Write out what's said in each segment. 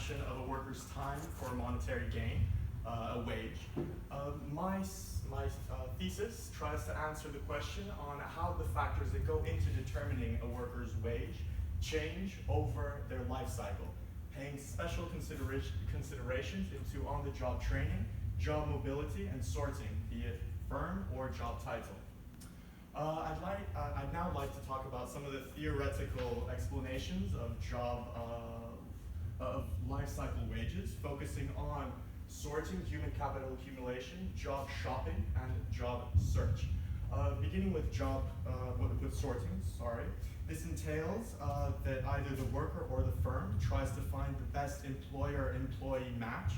fraction of a worker's time for monetary gain, a wage. My thesis tries to answer the question on how the factors that go into determining a worker's wage change over their life cycle, paying special considerations into on-the-job training, job mobility, and sorting, be it firm or job title. I'd now like to talk about some of the theoretical explanations of life cycle wages, focusing on sorting, human capital accumulation, job shopping, and job search. Beginning with sorting, this entails that either the worker or the firm tries to find the best employer-employee match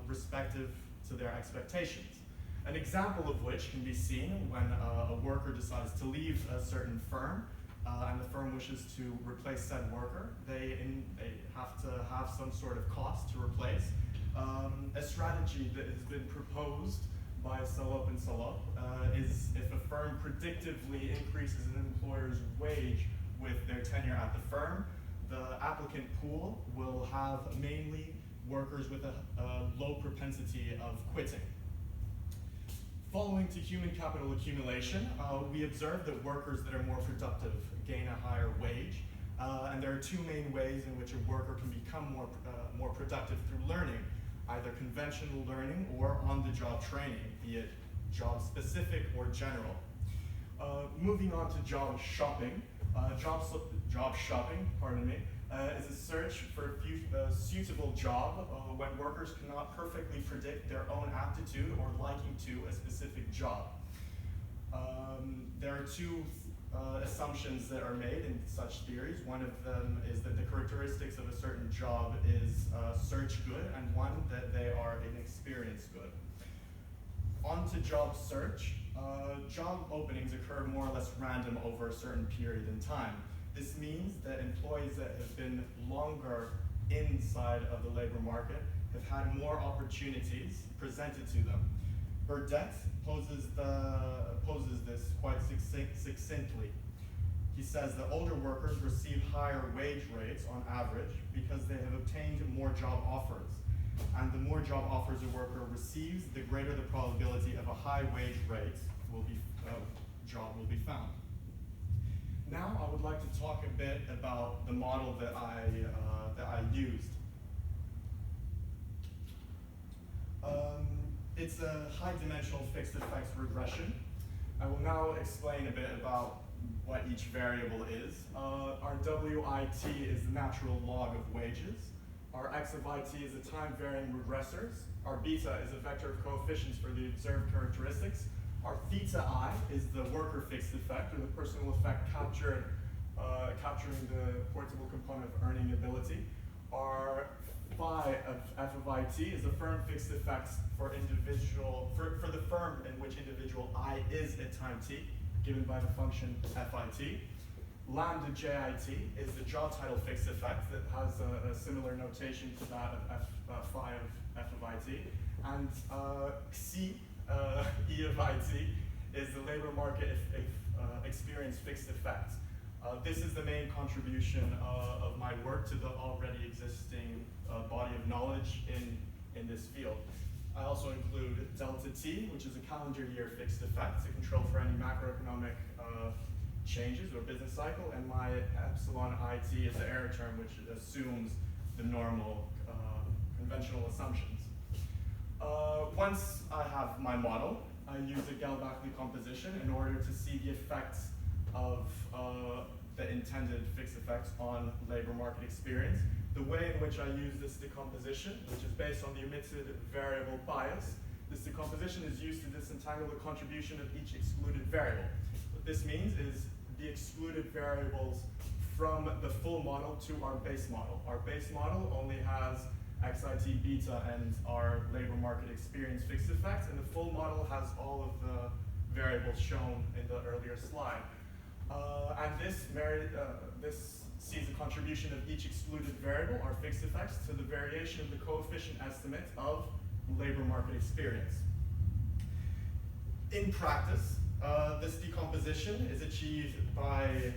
respective to their expectations. An example of which can be seen when a worker decides to leave a certain firm and the firm wishes to replace said worker. They have to have some sort of cost to replace. A strategy that has been proposed by Salop and Salop is if a firm predictively increases an employer's wage with their tenure at the firm, the applicant pool will have mainly workers with a low propensity of quitting. Following to human capital accumulation, we observe that workers that are more productive gain a higher wage, and there are two main ways in which a worker can become more productive through learning, either conventional learning or on-the-job training, be it job-specific or general. Moving on to job shopping, is a search for a suitable job when workers cannot perfectly predict their own aptitude or liking to a specific job. There are two assumptions that are made in such theories. One of them is that the characteristics of a certain job is search good, and one that they are inexperience good. On to job search. Job openings occur more or less random over a certain period in time. This means that employees that have been longer inside of the labor market have had more opportunities presented to them. Burdett poses this quite succinctly. He says that older workers receive higher wage rates on average because they have obtained more job offers. And the more job offers a worker receives, the greater the probability of a high wage rate job will be found. Now I would like to talk a bit about the model that I used. It's a high-dimensional fixed effects regression. I will now explain a bit about what each variable is. Our WIT is the natural log of wages. Our X of IT is the time-varying regressors. Our beta is a vector of coefficients for the observed characteristics. Our theta I is the worker fixed effect, or the personal effect capturing the portable component of earning ability. Our phi of F of IT is the firm fixed effects for the firm in which individual I is at time t, given by the function FIT. Lambda JIT is the job title fixed effect that has a similar notation to that of phi of F of IT. And Xi, E of IT, is the labor market experience fixed effect. This is the main contribution of my work to the already existing body of knowledge in this field. I also include delta T, which is a calendar year fixed effect to control for any macroeconomic changes or business cycle, and my epsilon IT is the error term, which assumes the normal conventional assumptions. Once I have my model, I use a Gelbach decomposition in order to see the effects of the intended fixed effects on labor market experience. The way in which I use this decomposition, which is based on the omitted variable bias, this decomposition is used to disentangle the contribution of each excluded variable. What this means is the excluded variables from the full model to our base model. Our base model only has XIT beta and our labor market experience fixed effects, and the full model has all of the variables shown in the earlier slide. And this sees the contribution of each excluded variable, our fixed effects, to the variation of the coefficient estimate of labor market experience. In practice, this decomposition is achieved by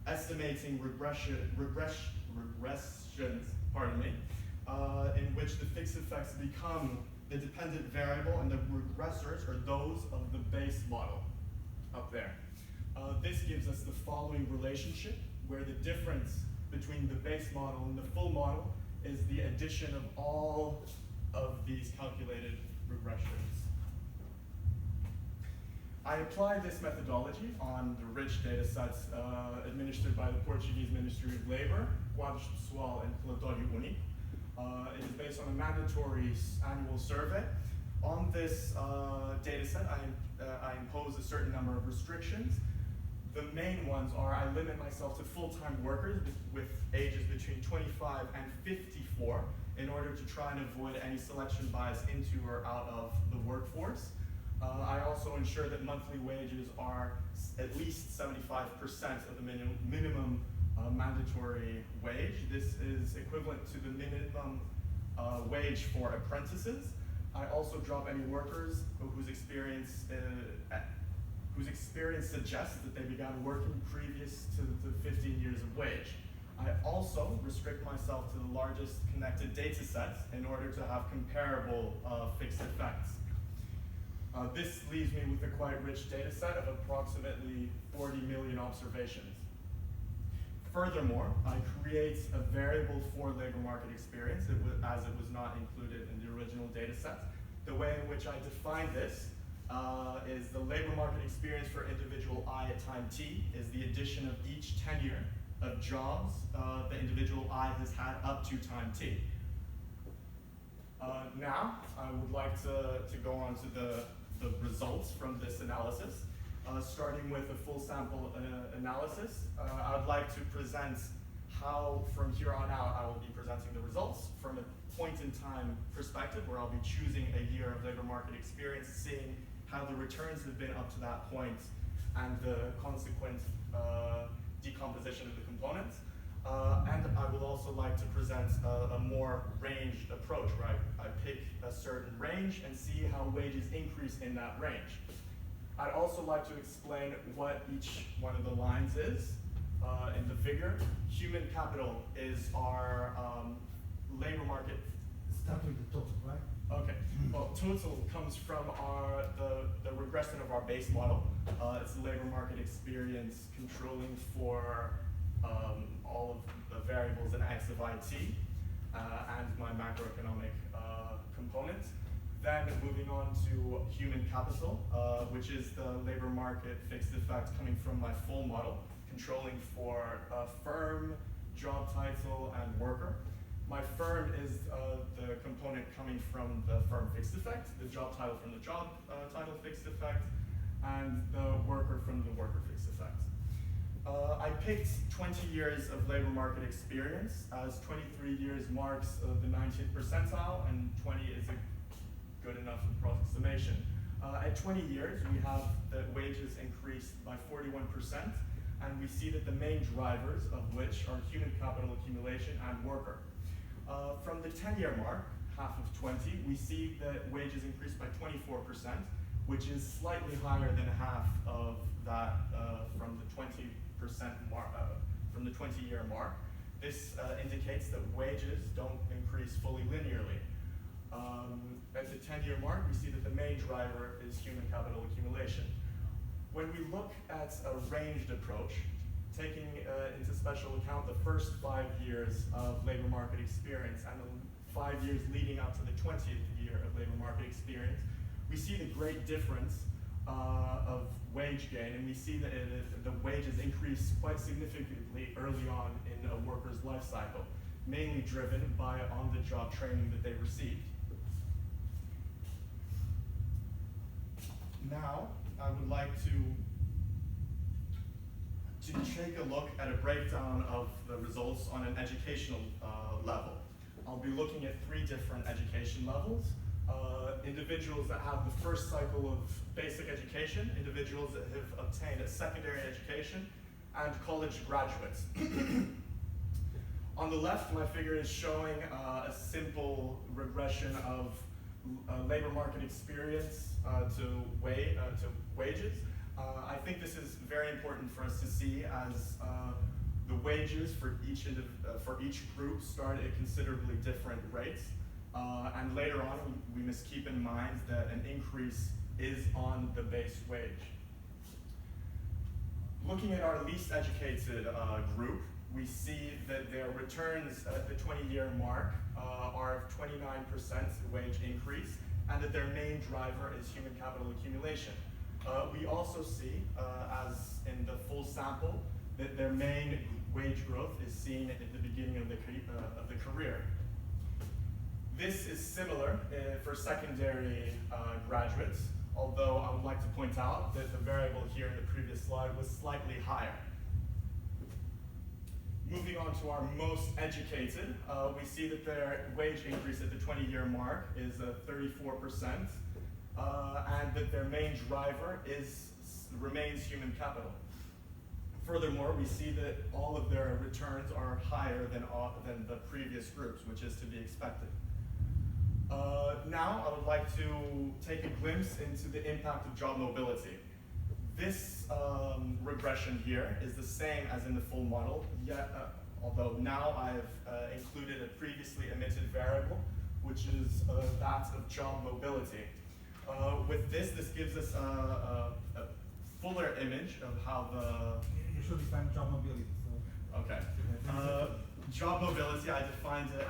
estimating regressions which the fixed effects become the dependent variable and the regressors are those of the base model up there. This gives us the following relationship, where the difference between the base model and the full model is the addition of all of these calculated regressions. I applied this methodology on the rich data sets administered by the Portuguese Ministry of Labor, Quadros Pessoal and Relatório Único. It is based on a mandatory annual survey. On this data set, I impose a certain number of restrictions. The main ones are I limit myself to full-time workers with ages between 25 and 54 in order to try and avoid any selection bias into or out of the workforce. I also ensure that monthly wages are at least 75% of the minimum mandatory wage. This is equivalent to the minimum wage for apprentices. I also drop any workers whose experience suggests that they began working previous to the 15 years of wage. I also restrict myself to the largest connected data sets in order to have comparable fixed effects. This leaves me with a quite rich data set of approximately 40 million observations. Furthermore, I create a variable for labor market experience as it was not included in the original data set. The way in which I define this is the labor market experience for individual I at time t is the addition of each tenure of jobs the individual I has had up to time t. Now, I would like to go on to the results from this analysis. Starting with a full sample analysis, I would like to present how from here on out I will be presenting the results from a point in time perspective where I'll be choosing a year of labor market experience, seeing how the returns have been up to that point and the consequent decomposition of the components. And I would also like to present a more ranged approach where I pick a certain range and see how wages increase in that range. I'd also like to explain what each one of the lines is in the figure. Human capital is our labor market. Start with the total, right? Okay. Well, total comes from the regression of our base model. It's the labor market experience controlling for all of the variables in X of IT and my macroeconomic components. Then moving on to human capital, which is the labor market fixed effect coming from my full model, controlling for firm, job title, and worker. My firm is the component coming from the firm fixed effect, the job title from the job title fixed effect, and the worker from the worker fixed effect. I picked 20 years of labor market experience, as 23 years marks the 90th percentile, and 20 is a good enough approximation. At 20 years, we have the wages increased by 41%, and we see that the main drivers of which are human capital accumulation and worker. From the 10-year mark, half of 20, we see that wages increased by 24%, which is slightly higher than half of that from the 20% mark, from the 20-year mark. This indicates that wages don't increase fully linearly. At the 10-year mark, we see that the main driver is human capital accumulation. When we look at a ranged approach, taking into special account the first 5 years of labor market experience and the 5 years leading up to the 20th year of labor market experience, we see the great difference of wage gain, and we see that the wages increase quite significantly early on in a worker's life cycle, mainly driven by on-the-job training that they received. Now, I would like to take a look at a breakdown of the results on an educational level. I'll be looking at 3 different education levels. Individuals that have the first cycle of basic education, individuals that have obtained a secondary education, and college graduates. On the left, my figure is showing a simple regression of labor market experience to wages. I think this is very important for us to see as the wages for each group start at considerably different rates. And later on, we must keep in mind that an increase is on the base wage. Looking at our least educated group, we see that their returns at the 20-year mark are 29% wage increase, and that their main driver is human capital accumulation. We also see, as in the full sample, that their main wage growth is seen at the beginning of the career. This is similar for secondary graduates, although I would like to point out that the variable here in the previous slide was slightly higher. Moving on to our most educated, we see that their wage increase at the 20-year mark is 34%, and that their main driver remains human capital. Furthermore, we see that all of their returns are higher than the previous groups, which is to be expected. Now, I would like to take a glimpse into the impact of job mobility. This regression here is the same as in the full model, yet, although now I've included a previously omitted variable, which is that of job mobility. With this gives us a fuller image of how You should define job mobility. So. Okay. Job mobility, I defined it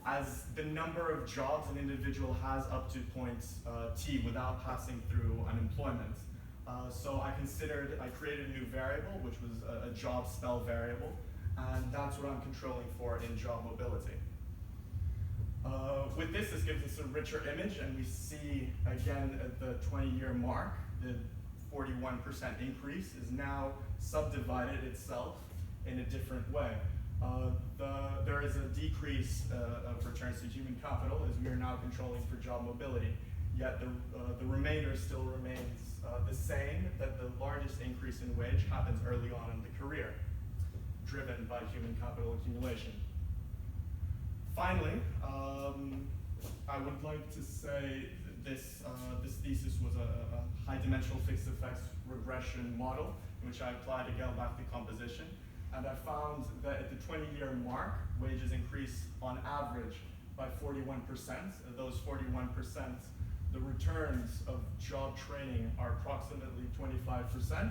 as the number of jobs an individual has up to point T without passing through unemployment. So I created a new variable, which was a job spell variable, and that's what I'm controlling for in job mobility. With this gives us a richer image, and we see, again, at the 20-year mark, the 41% increase is now subdivided itself in a different way. There is a decrease of returns to human capital as we are now controlling for job mobility, yet the remainder still remains the same, that the largest increase in wage happens early on in the career, driven by human capital accumulation. Finally, I would like to say that this thesis was a high-dimensional fixed effects regression model in which I applied a Gelbach decomposition. And I found that at the 20-year mark, wages increase on average by 41%. Those 41%, the returns of job training are approximately 25%.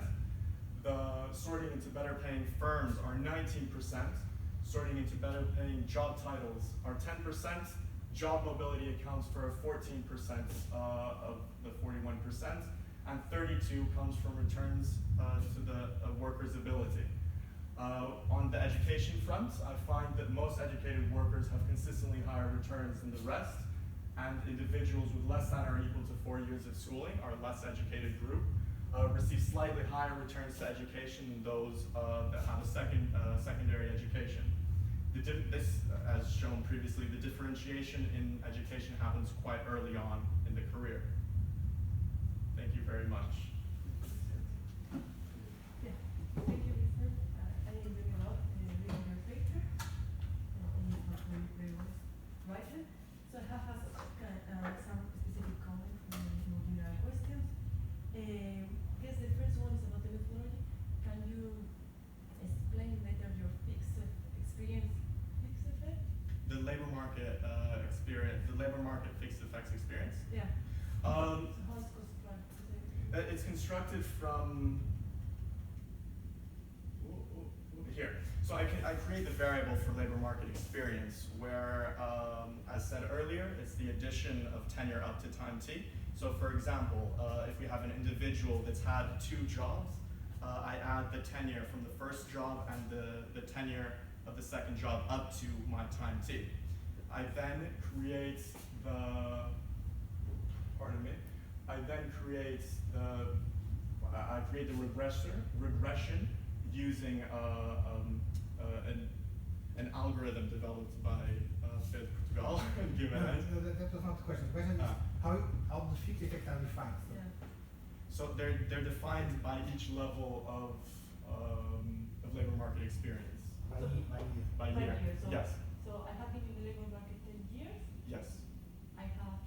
The sorting into better paying firms are 19%. Sorting into better paying job titles are 10%. Job mobility accounts for 14% of the 41%. And 32 comes from returns to the worker's ability. On the education front, I find that most educated workers have consistently higher returns than the rest, and individuals with less than or equal to 4 years of schooling, our less educated group, receive slightly higher returns to education than those that have a secondary education. This, as shown previously, the differentiation in education happens quite early on in the career. Thank you very much. Yeah. Thank you, Vicente. I enjoyed a lot reading your paper, and it's not very well written. So I have some specific comments and more general questions. I guess the first one is about the methodology. Can you explain better your fixed effect? The labor market experience, the labor market fixed effects experience. Yeah. So how it's constructed? It's constructed from here. So I create the variable for labor market experience, where, as said earlier, it's the addition of tenure up to time T. So for example, if we have an individual that's had 2 jobs, I add the tenure from the first job and the tenure of the second job up to my time T. I then create the, pardon me, I create the regression using an algorithm developed by Portugal and Gimenez. No, that was not the question. The question is how the fixed effects are defined. So. Yeah. So they're defined by each level of labor market experience. By By year. So, Yes. So I have been in the labor market 10 years. Yes. I have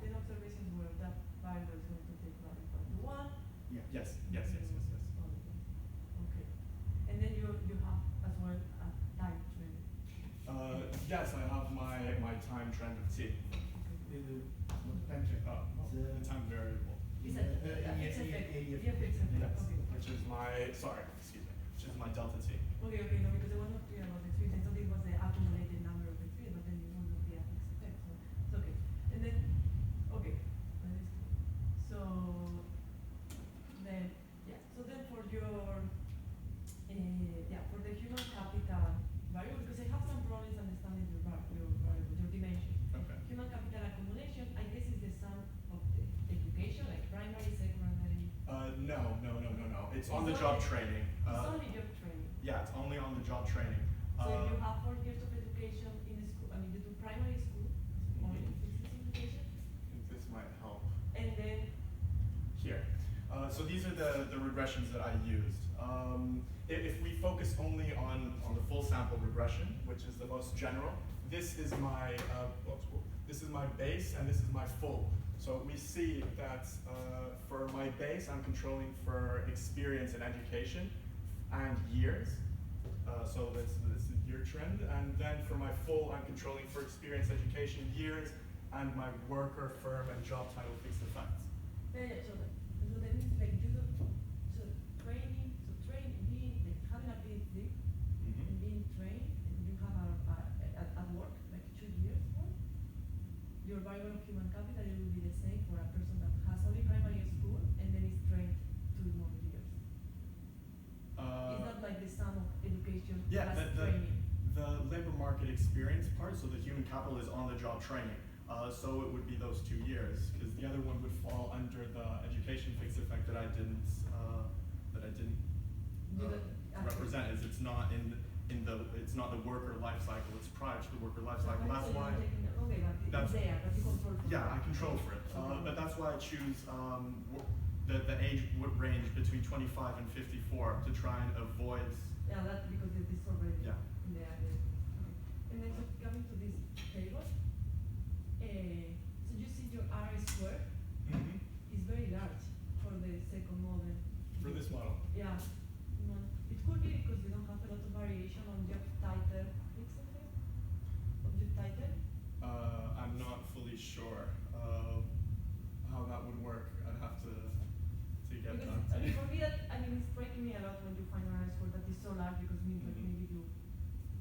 10 observations where that variable is going to take value equal to 1. Yeah. Yes. Okay. And then you have as well a time trend Yes, I have my time trend of t. What time check? The time variable. Is that a fixed effect? Yeah, fixed effect. Yes, Okay. which is which is my delta t. Okay, no, because I was not clear about the experience. I thought it was the accumulated number of experience, but then it was not the fixed effect, so it's okay. And then, okay, that is clear. So then, yeah, so then for your, for the human capital variable, because I have some problems understanding your variable, your dimension. Okay. Human capital accumulation, I guess, is the sum of the education, like primary, secondary. No. It's on the It's job only- training. It's only job training. Yeah, it's only on the job training. So if you have 4 years of education in the school, I mean, you do primary school, only physics education, I think this might help. and then, Here. So these are the regressions that I used. If we focus only on the full sample regression, which is the most general, this is my base and this is my full. So we see that for my base, I'm controlling for experience in education and years. So this is year trend. And then for my full, I'm controlling for experience, education, years, and my worker, firm, and job title fixed effects. so that means like you do, being, like having a PhD, and being trained, and you have at work, like 2 years work, your variable of human capital, it will be the same for a person that has only primary school and then is trained 2 more years. It's not like the sum of education Yeah, plus training. the labor market experience part, so the human capital is on the job training. So it would be those 2 years, because the other one would fall under the education fixed effect that I didn't represent. Is it's not it's not the worker life cycle. It's prior to the worker life cycle. Okay, That's so why. you're taking the- okay, but that's- it's there, but you control for Yeah, I it. control for it. Okay. But that's why I choose the age range between 25 and 54 to try and avoid. Yeah, that's because it is already Yeah. in the other. Okay. And then so coming to this table, so you see your R squared is very large for the second model. For this model. Yeah. It could be because you don't have a lot of variation on job title. Fixed effect? Of job title? I'm not fully sure how that would work. I'd have to get Because that. for me it's striking me a lot when you find an R squared that is so large because it means that Mhm. maybe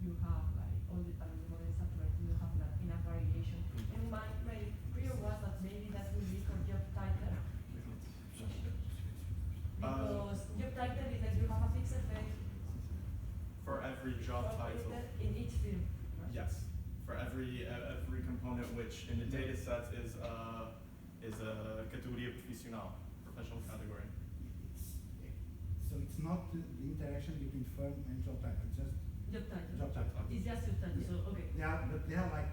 you have like all the time the model is accurate, you don't have like enough variation. Mhm. And my fear was that maybe that will be for job title. Because job title is like you have a fixed effect For every job title. in each field. Right? Yes. For every component, which in the data set is a categoria profissional, professional category. So it's not the interaction between firm and job title, it's just Job title. job title. It's just job title, so okay. Yeah, but they have like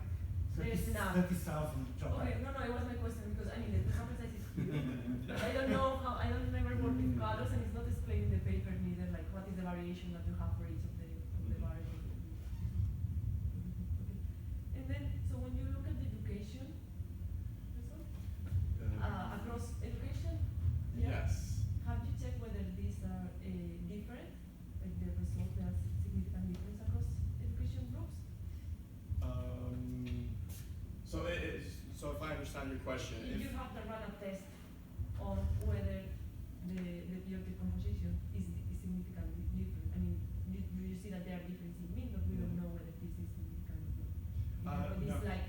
There's enough. 30,000 job Okay, titles. no, it was my question because I mean the sample size is huge. But I don't know how I don't never work with colors and it's not explained in the paper neither, like what is the variation that you have for each of the variables. Okay. And then so when you look at the education result, across education, Yes. have you checked whether these are different? Like the results, there are significant difference across education groups? So if I understand your question, If you have to run a test on whether the periodic composition is significantly different. I mean, you see that there are differences in mean, but we don't know whether this is significant or not. But no. it's like,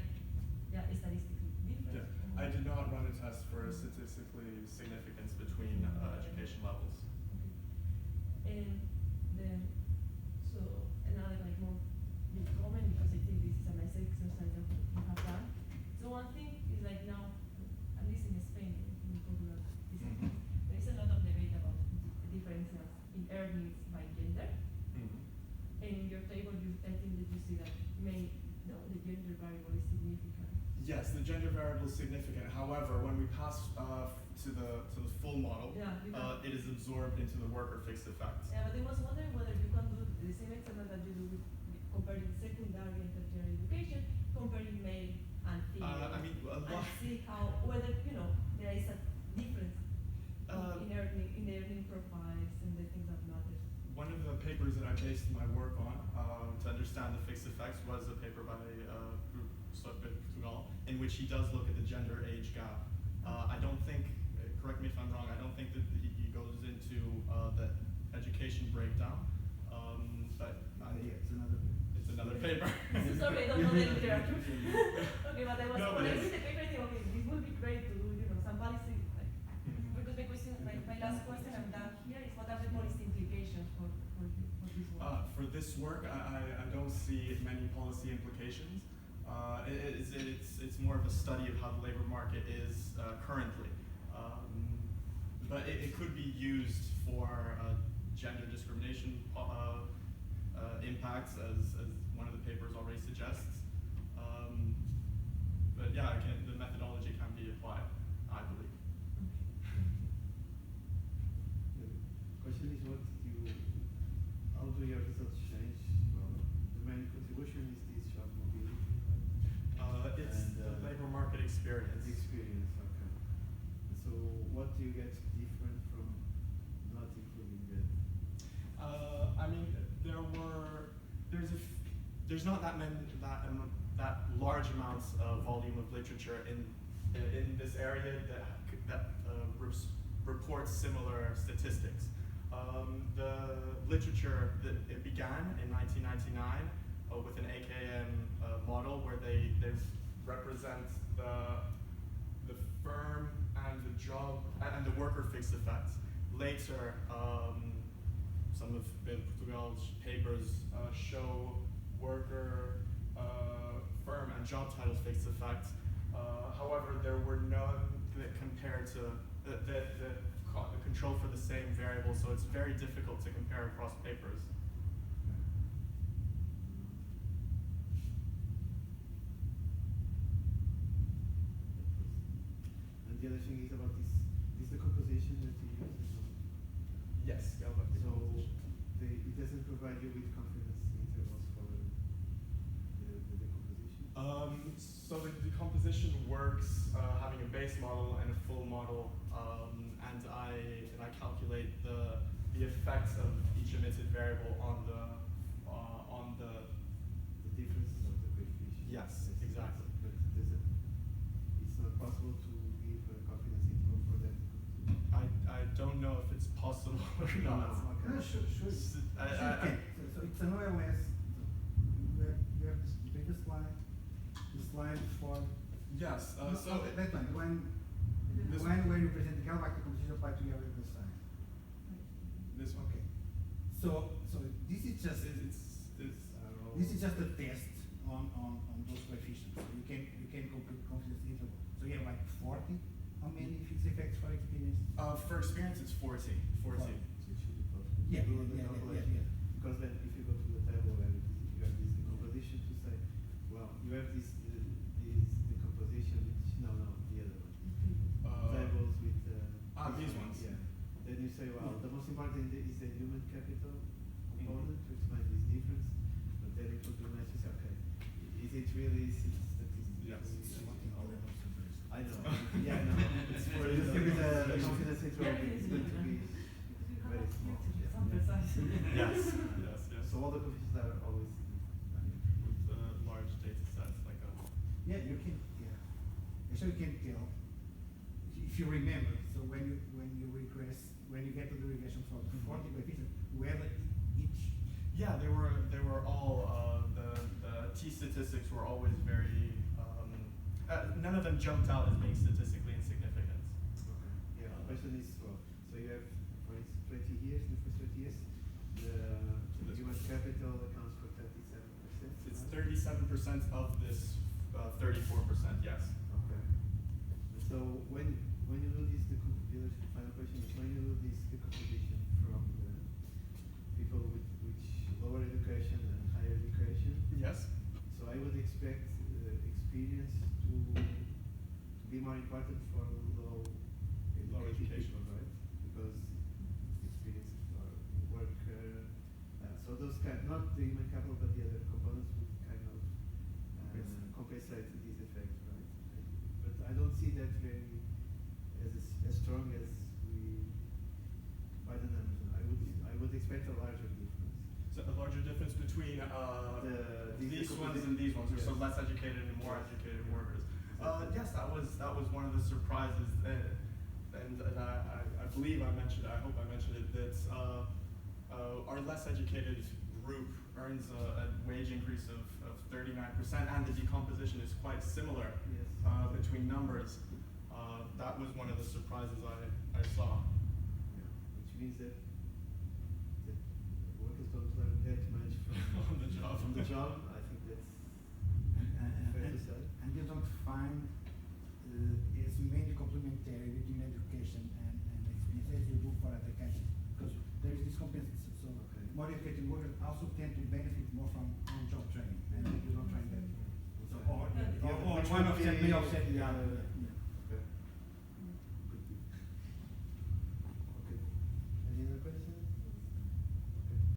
statistically different. yeah, I did not run a test for statistically significance between education levels. Okay. And then, so another like more big comment because I think this is a nice exercise that you have done. So one thing is like now, at least in Spain, in popular business, there is a lot of debate about differences in earnings by gender. And in your table, I think that you see that the gender variable is significant. Yes, the gender variable is significant. However, when we pass to the full model, Yeah, it is absorbed into the worker fixed effect. Yeah, but I was wondering whether you can do the same experiment that you do with comparing secondary and tertiary education, comparing male and female, I mean, a and lot. see whether there is a difference in the earning profiles and the things that matter. One of the papers that I based my work on to understand understand the fixed effects was a paper by Portugal, in which he does look at the gender age gap. I don't think, correct me if I'm wrong, I don't think that he goes into the education breakdown, but Yeah, it's another paper. Sorry, I don't know the literature. Okay, but I was, No, but when I it's- read the paper, I think, okay, this would be great to do, somebody see, like, because my question, my last question I'm done here is what are the policy implications for this work? For this work, I don't see many policy implications. It's more of a study of how the labor market is currently. But it could be used for gender discrimination impacts, as one of the papers already suggests. But yeah, the methodology can be applied, I believe. The question is how do your results change? Well, the main contribution is this job mobility, It's And, the labor market experience. the experience, okay. So what do you get different from not including that? I mean, there's not that that large amounts of volume of literature in this area that reports similar statistics. The literature it began in 1999 with an AKM model where they represent the firm and the job and the worker fixed effects. Later, some of Portugal's papers show worker, firm, and job title fixed effects. However, there were none that compared to the control for the same variable, so it's very difficult to compare across papers. And the other thing is about this the composition that you use as well. Yes, Galvanic So composition. it doesn't provide you with confidence intervals for the decomposition? So the decomposition works having a base model and a full model, and I calculate the effects of each emitted variable on the The differences of the coefficients. Yes, exactly. But it's not possible to give a confidence interval for that decomposition. I don't know if it's possible or not. Okay. No, sure. I- So it's an OLS. You have this previous slide, the slide for. Yes. No, So that one, This the one where you present the Galvanic composition applied to every sign. this one. Okay. So this is just this is just a test on those coefficients. So you can complete confidence interval. So you have like 40. How many fixed effects for experience? For experience, it's 40. 40. So it should be possible. Yeah, Do the yeah. calculation. Because then if you go to the table and you have this decomposition to say, well, you have this decomposition which, no, the other one. Tables with these ones. Yeah. Then you say, well, the most important is the human capital component to explain this difference. But then it would be nice to say, okay, is it really statistically? Yes. I know. Yeah, I know. It's for the confidence interval is going to be very small. Yeah. Yes. So all the coefficients are always. With large data sets like a. Yeah, you can. Yeah, actually, you can tell if you remember. So when you regress, when you get to the regression from 40 coefficients, whether each. Yeah, they were all the T statistics were always very. None of them jumped out as being statistically insignificant. Okay. Yeah. The question is, well, so you have, for instance, 20 years. The first 20 years, the human capital accounts for 37%. It's right? 37% of this 34%. Yes. Okay. And so when you do this, the final question is when you do this decomposition from the people with lower education and higher education. Yes. So I would expect experience to be more important for low education education. people, right? Because experience or work. So those not the human capital, but the other components would kind of compensate this effect, right? But I don't see that very as strong as we by the numbers. I would expect a larger difference. So a larger difference between The these ones and these ones, so less educated and more educated workers. Yes, that was one of the surprises, and I believe I mentioned, I hope I mentioned it, that our less educated group earns a wage increase of 39%, and the decomposition is quite similar between numbers. That was one of the surprises I saw. Yeah. Which means that workers don't learn that much On the job. from the job. I think that's fair to say. and you don't find as many complementary between education and experience as you do for other countries, because there is this compensation. So more educated workers also tend to benefit more from on-job training, and you don't find that. So, or Yeah, one which would of them may be- offset the other.